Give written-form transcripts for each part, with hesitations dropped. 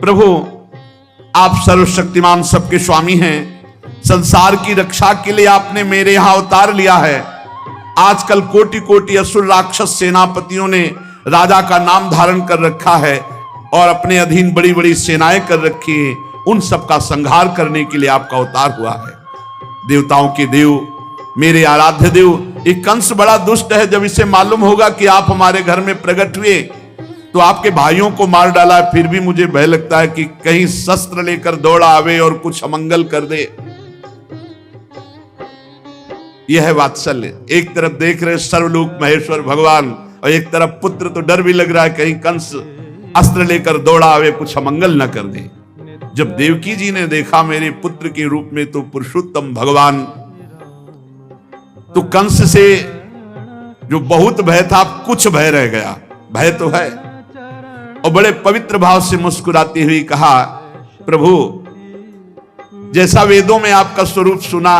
प्रभु आप सर्वशक्तिमान सबके स्वामी हैं, संसार की रक्षा के लिए आपने मेरे यहां अवतार लिया है। आजकल कोटि कोटि असुर राक्षस सेनापतियों ने राजा का नाम धारण कर रखा है और अपने अधीन बड़ी बड़ी सेनाएं कर रखी हैं। उन सब का संहार करने के लिए आपका अवतार हुआ है। देवताओं के देव, मेरे आराध्य देव, एक कंस बड़ा दुष्ट है। जब इसे मालूम होगा कि आप हमारे घर में प्रकट हुए तो आपके भाइयों को मार डाला है। फिर भी मुझे भय लगता है कि कहीं शस्त्र लेकर दौड़ा आवे और कुछ अमंगल कर दे। यह है वात्सल्य। एक तरफ देख रहे सर्वलोक महेश्वर भगवान और एक तरफ पुत्र, तो डर भी लग रहा है कहीं कंस अस्त्र लेकर दौड़ा आवे, कुछ अमंगल न कर दे। जब देवकी जी ने देखा मेरे पुत्र के रूप में तो पुरुषोत्तम भगवान, तो कंस से जो बहुत भय था कुछ भय रह गया। भय तो है। और बड़े पवित्र भाव से मुस्कुराती हुई कहा, प्रभु जैसा वेदों में आपका स्वरूप सुना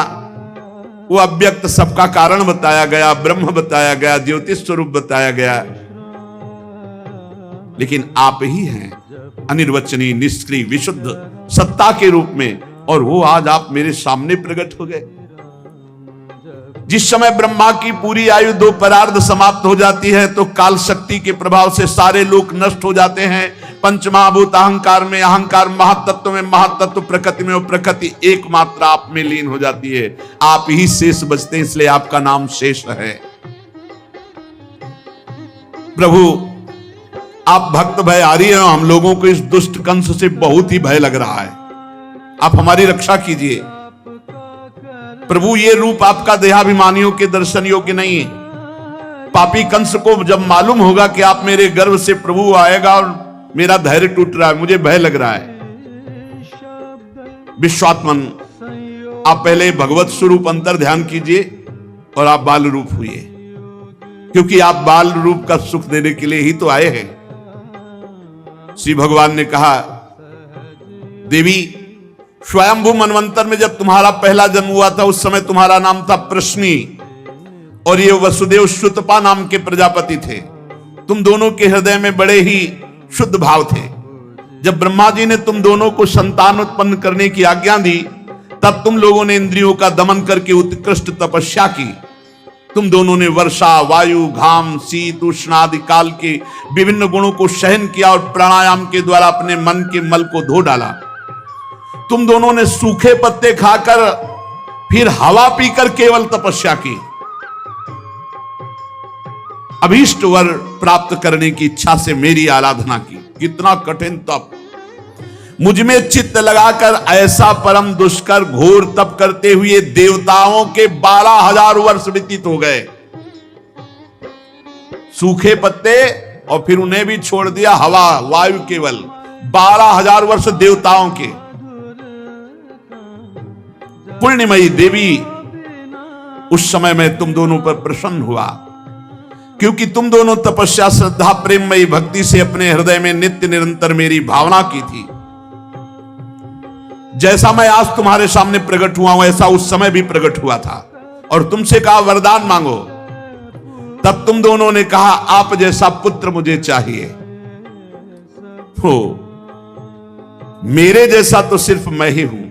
वो अव्यक्त सबका कारण बताया गया, ब्रह्म बताया गया, ज्योतिष स्वरूप बताया गया, लेकिन आप ही हैं अनिर्वचनीय, निष्क्रिय, विशुद्ध सत्ता के रूप में। और वो आज आप मेरे सामने प्रकट हो गए। जिस समय ब्रह्मा की पूरी आयु दो परार्ध समाप्त हो जाती है तो काल शक्ति के प्रभाव से सारे लोक नष्ट हो जाते हैं। पंचमहाभूत अहंकार में अहंकार, महातत्व में महातत्व, प्रकृति में प्रकृति एकमात्र आप में लीन हो जाती है। आप ही शेष बचते हैं, इसलिए आपका नाम शेष है। प्रभु आप भक्त भय आ रही है। हम लोगों को इस दुष्ट कंस से बहुत ही भय लग रहा है। आप हमारी रक्षा कीजिए प्रभु। ये रूप आपका देहाभिमानियों के दर्शन योग्य नहीं है। पापी कंस को जब मालूम होगा कि आप मेरे गर्भ से प्रभु आएगा और मेरा धैर्य टूट रहा है, मुझे भय लग रहा है। विश्वात्मन आप पहले भगवत स्वरूप अंतर ध्यान कीजिए और आप बाल रूप हुए, क्योंकि आप बाल रूप का सुख देने के लिए ही तो आए हैं। श्री भगवान ने कहा, देवी स्वयंभू मनवंतर में जब तुम्हारा पहला जन्म हुआ था उस समय तुम्हारा नाम था प्रश्नी और ये वसुदेव श्रुतपा नाम के प्रजापति थे। तुम दोनों के हृदय में बड़े ही शुद्ध भाव थे। जब ब्रह्मा जी ने तुम दोनों को संतान उत्पन्न करने की आज्ञा दी तब तुम लोगों ने इंद्रियों का दमन करके उत्कृष्ट तपस्या की। तुम दोनों ने वर्षा, वायु, घाम, शीत, उष्ण आदि काल के विभिन्न गुणों को सहन किया और प्राणायाम के द्वारा अपने मन के मल को धो डाला। तुम दोनों ने सूखे पत्ते खाकर फिर हवा पीकर केवल तपस्या की। अभीष्ट वर प्राप्त करने की इच्छा से मेरी आराधना की। कितना कठिन तप! मुझ में चित्त लगाकर ऐसा परम दुष्कर घोर तप करते हुए देवताओं के 12,000 वर्ष व्यतीत हो गए। सूखे पत्ते और फिर उन्हें भी छोड़ दिया, हवा वायु केवल। 12,000 वर्ष देवताओं के। पुण्यमयी देवी, उस समय में तुम दोनों पर प्रसन्न हुआ क्योंकि तुम दोनों तपस्या, श्रद्धा, प्रेममयी भक्ति से अपने हृदय में नित्य निरंतर मेरी भावना की थी। जैसा मैं आज तुम्हारे सामने प्रकट हुआ हूं ऐसा उस समय भी प्रकट हुआ था और तुमसे कहा वरदान मांगो। तब तुम दोनों ने कहा आप जैसा पुत्र मुझे चाहिए। हो, मेरे जैसा तो सिर्फ मैं ही हूं।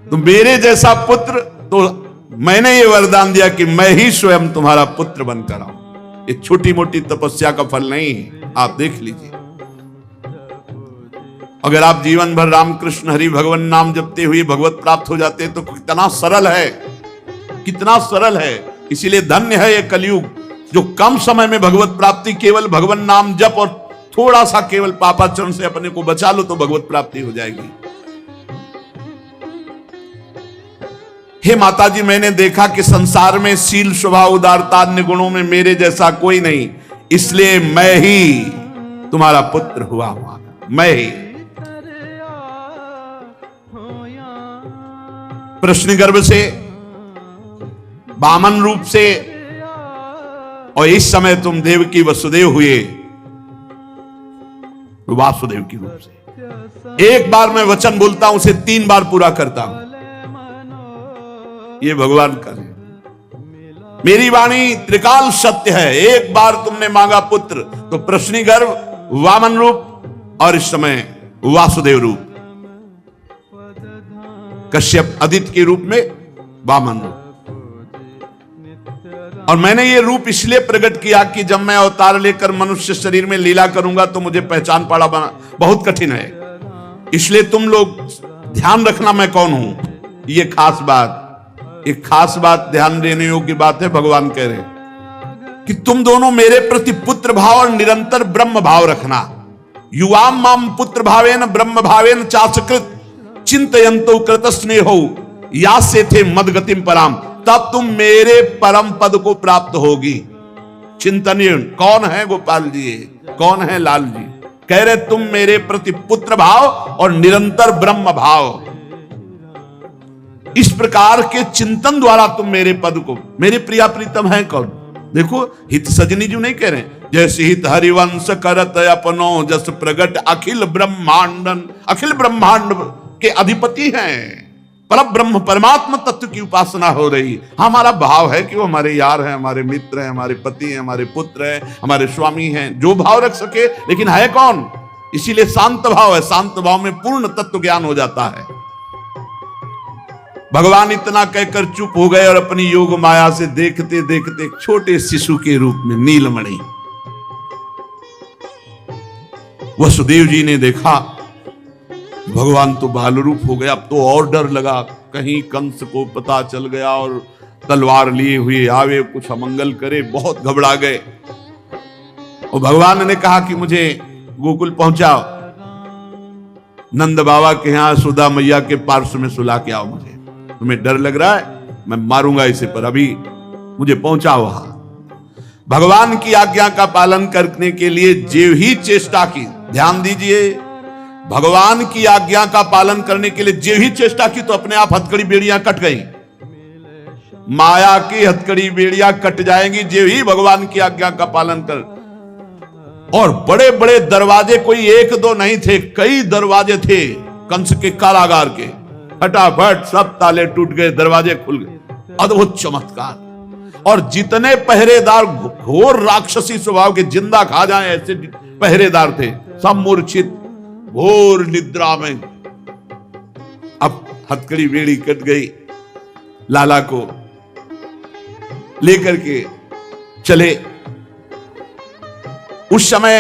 तो मेरे जैसा पुत्र, तो मैंने ये वरदान दिया कि मैं ही स्वयं तुम्हारा पुत्र बनकर आऊं। ये छोटी मोटी तपस्या का फल नहीं है, आप देख लीजिए। अगर आप जीवन भर रामकृष्ण हरि भगवान नाम जपते हुए भगवत प्राप्त हो जाते तो कितना सरल है, कितना सरल है। इसीलिए धन्य है ये कलयुग जो कम समय में भगवत प्राप्ति, केवल भगवान नाम जप और थोड़ा सा केवल पापाचरण से अपने को बचा लो तो भगवत प्राप्ति हो जाएगी। हे माता जी, मैंने देखा कि संसार में शील, स्वभाव, उदारता, अन्य गुणों में मेरे जैसा कोई नहीं, इसलिए मैं ही तुम्हारा पुत्र हुआ हूं। मैं ही प्रश्न गर्भ से, वामन रूप से, और इस समय तुम देवकी वसुदेव हुए वासुदेव की रूप से। एक बार मैं वचन बोलता हूं उसे 3 बार पूरा करता हूं। ये भगवान का है। मेरी वाणी त्रिकाल सत्य है। एक बार तुमने मांगा पुत्र तो प्रश्नी गर्भ, वामन रूप और इस समय वासुदेव रूप, कश्यप आदित्य के रूप में वामन रूप। और मैंने ये रूप इसलिए प्रकट किया कि जब मैं अवतार लेकर मनुष्य शरीर में लीला करूंगा तो मुझे पहचान पाना बहुत कठिन है। इसलिए तुम लोग ध्यान रखना मैं कौन हूं। ये खास बात, एक खास बात ध्यान देने योग्य बात है। भगवान कह रहे हैं कि तुम दोनों मेरे प्रति पुत्र भाव और निरंतर ब्रह्म भाव रखना। युवाम माम पुत्र भावेन ब्रह्म भावेन चाचकृत चिंतयंतो कृत स्नेहो यासे थे मदगतिम पराम। तब तुम मेरे परम पद को प्राप्त होगी। चिंतनीय कौन है गोपाल जी, कौन है लाल जी? कह रहे तुम मेरे प्रति पुत्र भाव और निरंतर ब्रह्म भाव, इस प्रकार के चिंतन द्वारा तुम मेरे पद को, मेरे प्रिया प्रीतम है कौन? देखो हित सजनी जी नहीं कह रहे, जैसे हित हरिवंश करत अपनो जस प्रगट अखिल ब्रह्मांडन, अखिल ब्रह्मांड के अधिपति हैं। पर ब्रह्म परमात्मा तत्व की उपासना हो रही। हमारा भाव है कि वो हमारे यार हैं, हमारे मित्र हैं, हमारे पति हैं, हमारे पुत्र हैं, हमारे स्वामी हैं, जो भाव रख सके, लेकिन है कौन? इसीलिए शांत भाव है। शांत भाव में पूर्ण तत्व ज्ञान हो जाता है। भगवान इतना कहकर चुप हो गए और अपनी योग माया से देखते देखते एक छोटे शिशु के रूप में नीलमणि, वसुदेव जी ने देखा भगवान तो बाल रूप हो गया। अब तो और डर लगा, कहीं कंस को पता चल गया और तलवार लिए हुए आवे, कुछ अमंगल करे। बहुत घबरा गए और भगवान ने कहा कि मुझे गोकुल पहुंचाओ, नंद बाबा के यहां सुधा मैया के पार्श्व में सुला के आओ। मुझे तुम्हें डर लग रहा है, मैं मारूंगा इसे, पर अभी मुझे पहुंचाओ वहां। भगवान की आज्ञा का पालन करने के लिए जो ही चेष्टा की, ध्यान दीजिए, भगवान की आज्ञा का पालन करने के लिए जो ही चेष्टा की तो अपने आप हथकड़ी बेड़ियां कट गई। माया की हथकड़ी बेड़ियां कट जाएंगी जो ही भगवान की आज्ञा का पालन कर। और बड़े बड़े दरवाजे, कोई एक दो नहीं थे, कई दरवाजे थे कंस के कारागार के। फटाफट सब ताले टूट गए, दरवाजे खुल गए। अद्भुत चमत्कार। और जितने पहरेदार घोर राक्षसी स्वभाव के, जिंदा खा जाएं ऐसे पहरेदार थे, सब मूर्छित घोर निद्रा में। अब हथकड़ी बेड़ी कट गई, लाला को लेकर के चले। उस समय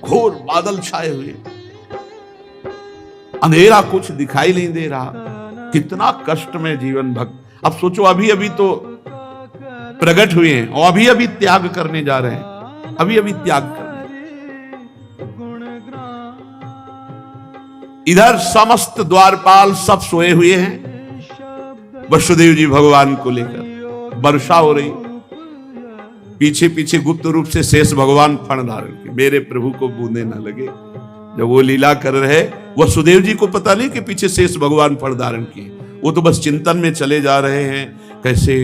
घोर बादल छाए हुए, अंधेरा, कुछ दिखाई नहीं दे रहा। कितना कष्ट में जीवन भक्त। अब सोचो, अभी अभी तो प्रकट हुए हैं और अभी अभी त्याग करने जा रहे हैं, अभी अभी त्याग करने। इधर समस्त द्वारपाल सब सोए हुए हैं। वसुदेव जी भगवान को लेकर, वर्षा हो रही, पीछे पीछे गुप्त रूप से शेष भगवान फण धारण के, मेरे प्रभु को बूंदे ना लगे। जब वो लीला कर रहे, वसुदेव जी को पता नहीं कि पीछे शेष भगवान फण धारण किए। वो तो बस चिंतन में चले जा रहे हैं, कैसे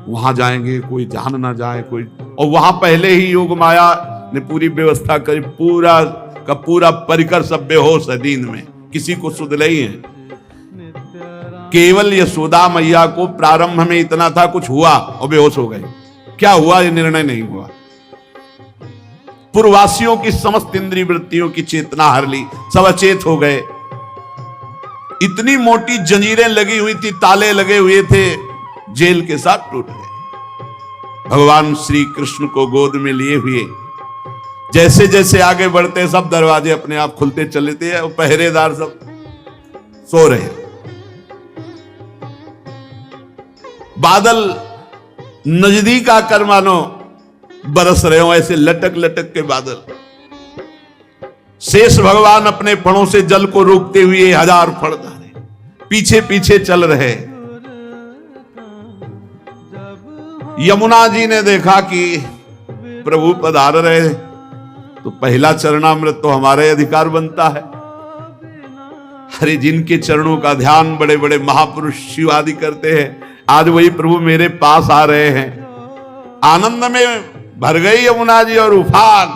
वहां जाएंगे, कोई जान ना जाए कोई। और वहां पहले ही योग माया ने पूरी व्यवस्था करी, पूरा का पूरा परिकर सब बेहोश है नींद में, किसी को सुध नहीं है। केवल यशोदा मैया को प्रारंभ में इतना था, कुछ हुआ और बेहोश हो गए। क्या हुआ ये निर्णय नहीं हुआ। पूर्ववासियों की समस्त इंद्रिय वृत्तियों की चेतना हर ली, सब अचेत हो गए। इतनी मोटी जंजीरें लगी हुई थी, ताले लगे हुए थे, जेल के साथ टूट गए। भगवान श्री कृष्ण को गोद में लिए हुए जैसे जैसे आगे बढ़ते, सब दरवाजे अपने आप खुलते चले थे और पहरेदार सब सो रहे। बादल नजदीक आकर मानो बरस रहे हो, ऐसे लटक लटक के बादल। शेष भगवान अपने फणों से जल को रोकते हुए 1000 फण धारे पीछे पीछे चल रहे। यमुना जी ने देखा कि प्रभु पधार रहे, तो पहला चरणामृत तो हमारे अधिकार बनता है। अरे जिनके चरणों का ध्यान बड़े बड़े महापुरुष शिव आदि करते हैं, आज वही प्रभु मेरे पास आ रहे हैं। आनंद में भर गई यमुना जी और उफान।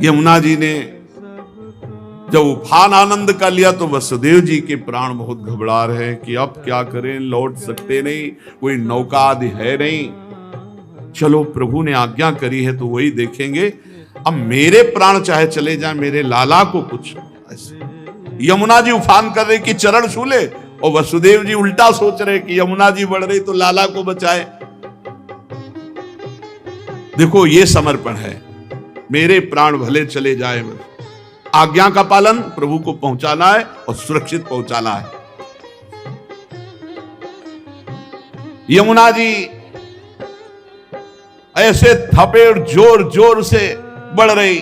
यमुना जी ने जब उफान आनंद का लिया तो वसुदेव जी के प्राण बहुत घबरा रहे हैं कि अब क्या करें, लौट सकते नहीं, कोई नौका आदि है नहीं। चलो प्रभु ने आज्ञा करी है तो वही देखेंगे, अब मेरे प्राण चाहे चले जाए, मेरे लाला को कुछ। यमुना जी उफान कर रहे कि चरण छू ले, और वसुदेव जी उल्टा सोच रहे कि यमुना जी बढ़ रही तो लाला को बचाए। देखो ये समर्पण है, मेरे प्राण भले चले जाए, आज्ञा का पालन प्रभु को पहुंचाना है और सुरक्षित पहुंचाना है। यमुना जी ऐसे थपेड़ जोर जोर से बढ़ रही,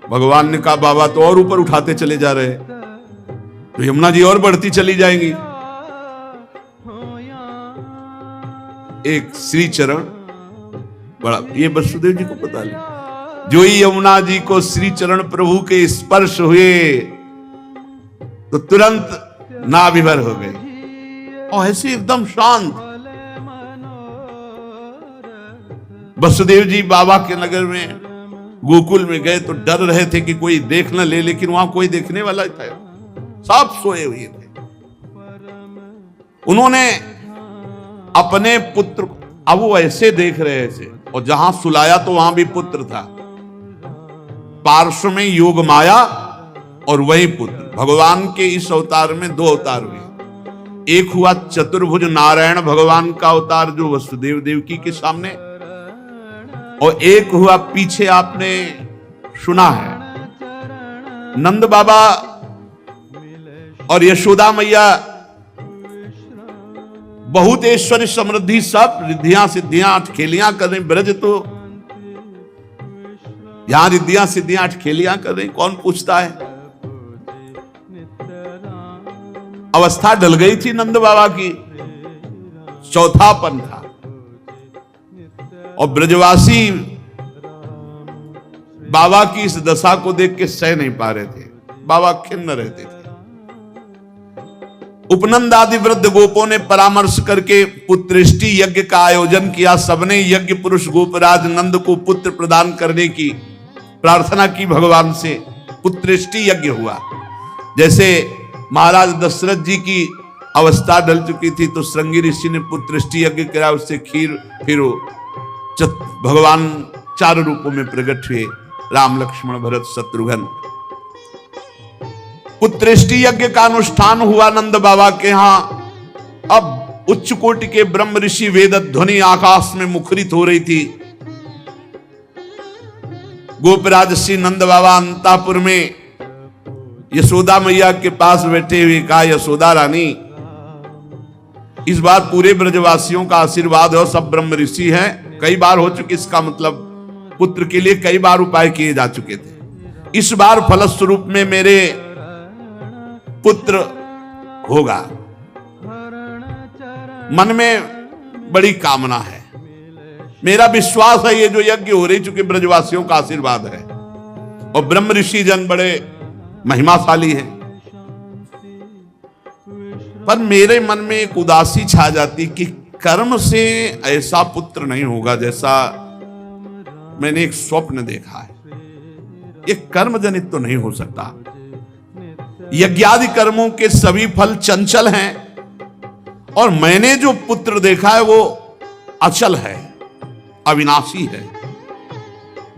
भगवान ने कहा बाबा तो और ऊपर उठाते चले जा रहे, तो यमुना जी और बढ़ती चली जाएंगी। एक श्री चरण बड़ा, ये वसुदेव जी को पता नहीं, जो ही यमुना जी को श्री चरण प्रभु के स्पर्श हुए तो तुरंत नाभिभर हो गए और ऐसे एकदम शांत। वसुदेव जी बाबा के नगर में गोकुल में गए तो डर रहे थे कि कोई देख न ले, लेकिन वहां कोई देखने वाला था, सब सोए हुए थे। उन्होंने अपने पुत्र, अब वो ऐसे देख रहे थे, और जहां सुलाया तो वहां भी पुत्र था, पार्श्व में योग माया और वही पुत्र। भगवान के इस अवतार में दो अवतार हुए, एक हुआ चतुर्भुज नारायण भगवान का अवतार जो वसुदेव देवकी के सामने, और एक हुआ पीछे आपने सुना है नंद बाबा और यशोदा मैया, बहुत ऐश्वर्य समृद्धि सब रिद्धियां सिद्धियां अठखेलियां कर रही। ब्रज तो यहां रिद्धियां सिद्धियां अठखेलियां कर रही, कौन पूछता है। अवस्था डल गई थी नंद बाबा की, चौथापन था, और ब्रजवासी बाबा की इस दशा को देख के सह नहीं पा रहे थे, बाबा खिन्न रहते थे। उपनंद आदि वृद्ध गोपों ने परामर्श करके पुत्रेष्टि यज्ञ का आयोजन किया। सबने यज्ञ पुरुष गोपराज नंद को पुत्र प्रदान करने की प्रार्थना की भगवान से। पुत्रेष्टि यज्ञ हुआ। जैसे महाराज दशरथ जी की अवस्था डल चुकी थी तो श्रृंगी ऋषि ने पुत्रेष्टि यज्ञ करा, उससे खीर फिर भगवान 4 रूपों में प्रकट हुए, राम लक्ष्मण भरत शत्रुघ्न। पुत्रेष्टि यज्ञ का अनुष्ठान हुआ नंद बाबा के यहां। अब उच्च कोटि के ब्रह्म ऋषि वेद ध्वनि आकाश में मुखरित हो रही थी। गोपराज श्री नंद बाबा अंतापुर में यशोदा मैया के पास बैठे हुए कहा, यशोदा रानी इस बार पूरे ब्रजवासियों का आशीर्वाद है और सब ब्रह्म ऋषि हैं। कई बार हो चुकी, इसका मतलब पुत्र के लिए कई बार उपाय किए जा चुके थे। इस बार फलस्वरूप में मेरे पुत्र होगा। मन में बड़ी कामना है, मेरा विश्वास है ये जो यज्ञ हो रही, चूंकि ब्रजवासियों का आशीर्वाद है और ब्रह्म ऋषि जन बड़े महिमाशाली हैं, पर मेरे मन में एक उदासी छा जाती कि कर्म से ऐसा पुत्र नहीं होगा जैसा मैंने एक स्वप्न देखा है। ये कर्म जनित तो नहीं हो सकता। यज्ञादि कर्मों के सभी फल चंचल हैं और मैंने जो पुत्र देखा है वो अचल है, अविनाशी है।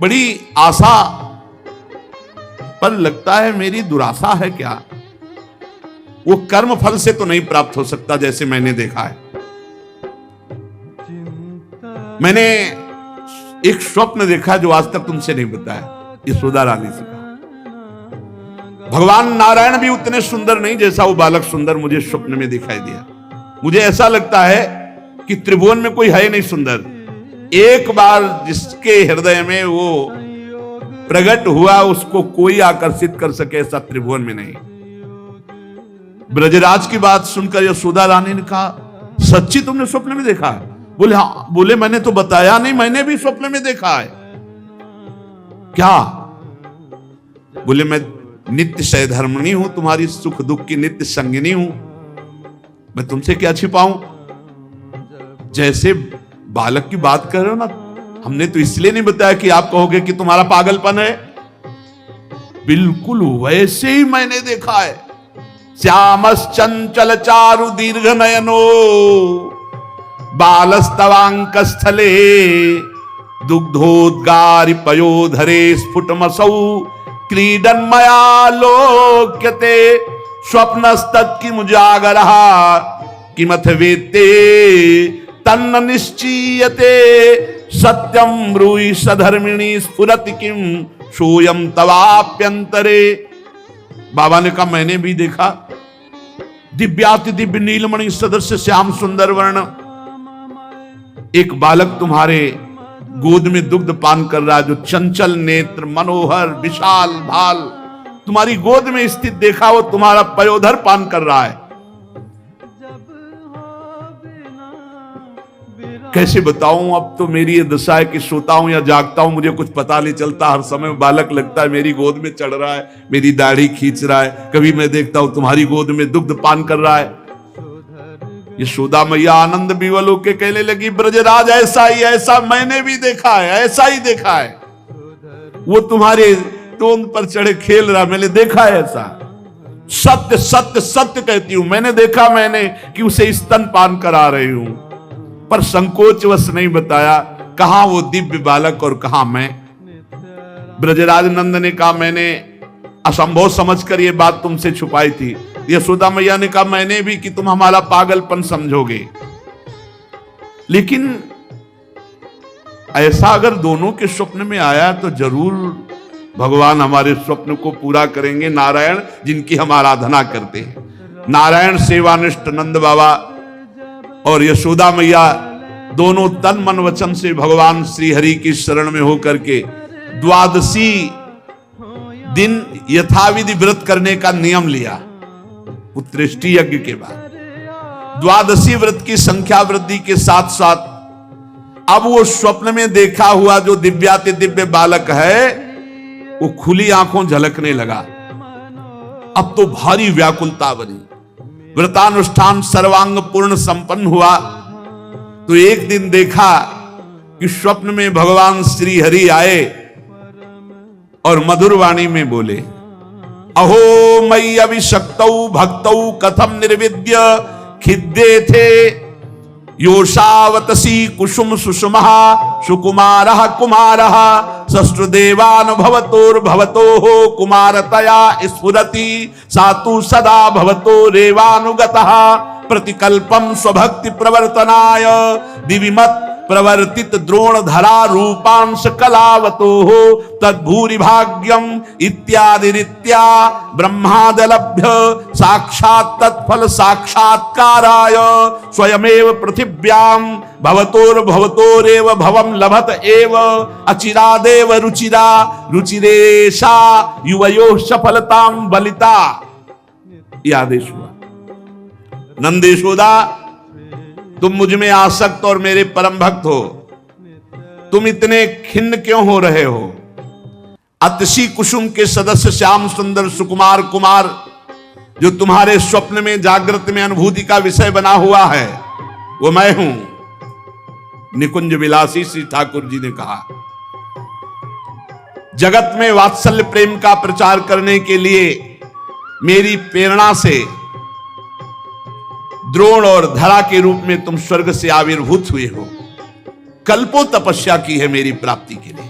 बड़ी आशा, पर लगता है मेरी दुराशा है क्या। वो कर्म फल से तो नहीं प्राप्त हो सकता जैसे मैंने देखा है। मैंने एक स्वप्न देखा जो आज तक तुमसे नहीं बताया, यशोदा रानी से कहा। भगवान नारायण भी उतने सुंदर नहीं जैसा वो बालक सुंदर मुझे स्वप्न में दिखाई दिया। मुझे ऐसा लगता है कि त्रिभुवन में कोई है नहीं सुंदर। एक बार जिसके हृदय में वो प्रकट हुआ उसको कोई आकर्षित कर सके ऐसा त्रिभुवन में नहीं। ब्रजराज की बात सुनकर यशोदा रानी ने कहा, सच्ची तुमने स्वप्न में देखा है? बोले हाँ। बोले मैंने तो बताया नहीं, मैंने भी स्वप्न में देखा है। क्या? बोले मैं नित्य सहधर्मिणी हूं, तुम्हारी सुख दुख की नित्य संगिनी हूं, मैं तुमसे क्या छिपाऊं। जैसे बालक की बात कर रहे हो ना, हमने तो इसलिए नहीं बताया कि आप कहोगे कि तुम्हारा पागलपन है। बिल्कुल वैसे ही मैंने देखा है। श्यामश्चंचल चारु दीर्घ नयनो बालस्तवांक स्थले दुग्धोद्गारि पयोधरे स्फुटमसौ क्रीडन्मया लोक्यते स्वप्नस्तत्कि मुजागरः किमथ वेत्ते तन्न निश्चीयते सत्यम ब्रूहि सधर्मिणी स्फुरति किम सोयम तवाप्यंतरे। बाबा ने कहा मैंने भी देखा, दिव्याति दिव्य नीलमणि सदृश श्याम सुंदर वर्ण एक बालक तुम्हारे गोद में दुग्ध पान कर रहा है, जो चंचल नेत्र मनोहर विशाल भाल तुम्हारी गोद में स्थित देखा, वो तुम्हारा पयोधर पान कर रहा है। कैसे बताऊं, अब तो मेरी ये दशा है कि सोता हूं या जागता हूं मुझे कुछ पता नहीं चलता। हर समय बालक लगता है मेरी गोद में चढ़ रहा है, मेरी दाढ़ी खींच रहा है। कभी मैं देखता हूं तुम्हारी गोद में दुग्ध पान कर रहा है। यशोदा मैया आनंद विवल होके कहने लगी, ब्रजराज ऐसा ही, ऐसा मैंने भी देखा है, ऐसा ही देखा है। वो तुम्हारे टोन पर चढ़े खेल रहा, मैंने देखा है ऐसा। सत्य सत्य सत्य कहती हूं, मैंने देखा, मैंने कि उसे स्तन पान करा रही हूं, पर संकोचवश नहीं बताया कहां वो दिव्य बालक और कहां मैं। ब्रजराज नंद ने कहा मैंने असंभव समझकर ये बात तुमसे छुपाई थी। यशोदा मैया ने कहा मैंने भी, कि तुम हमारा पागलपन समझोगे। लेकिन ऐसा अगर दोनों के स्वप्न में आया तो जरूर भगवान हमारे स्वप्न को पूरा करेंगे। नारायण जिनकी हम आराधना करते हैं, नारायण सेवानिष्ठ नंद बाबा और यशोदा मैया दोनों तन मन वचन से भगवान श्री हरि की शरण में होकर के द्वादशी दिन यथाविधि व्रत करने का नियम लिया। उत्तृष्टि यज्ञ के बाद द्वादशी व्रत की संख्या वृद्धि के साथ साथ अब वो स्वप्न में देखा हुआ जो दिव्याति दिव्य बालक है वो खुली आंखों झलकने लगा। अब तो भारी व्याकुलता बनी। व्रतानुष्ठान सर्वांग पूर्ण संपन्न हुआ तो एक दिन देखा कि स्वप्न में भगवान श्री हरि आए और मधुर वाणी में बोले, अहो मयि अभिषक्तौ भक्तौ कथम निर्विद्य खिद्ये थे योषावतसी कुसुम सुषुमः सुकुमारः कुमारः सष्ट्देवान भवतोर्भवतोः कुमारतया स्फुरति सातु सदा भवतो रेवानुगतः प्रतिकल्पम स्वभक्ति प्रवर्तनाय दिविमत् प्रवर्तित द्रोणधरा रूपांश कलावतो तद्भूरि भाग्यम इत्यादि रीत्या ब्रह्मादलभ्य साक्षात् तत्फल साक्षात्काराय स्वयमेव पृथिव्याम भवतोर्भवतोरेव भवम लभत एव अचिरादेव रुचिरा रुचिरेशा युवयो सफलताम बलिता। यह आदेश हुआ, नंदेशोदा तुम मुझ में आसक्त और मेरे परम भक्त हो, तुम इतने खिन्न क्यों हो रहे हो? अतसी कुसुम के सदस्य श्याम सुंदर सुकुमार कुमार जो तुम्हारे स्वप्न में जागृत में अनुभूति का विषय बना हुआ है वो मैं हूं। निकुंज विलासी श्री ठाकुर जी ने कहा, जगत में वात्सल्य प्रेम का प्रचार करने के लिए मेरी प्रेरणा से द्रोण और धरा के रूप में तुम स्वर्ग से आविर्भूत हुए हो। कल्पों तपस्या की है मेरी प्राप्ति के लिए।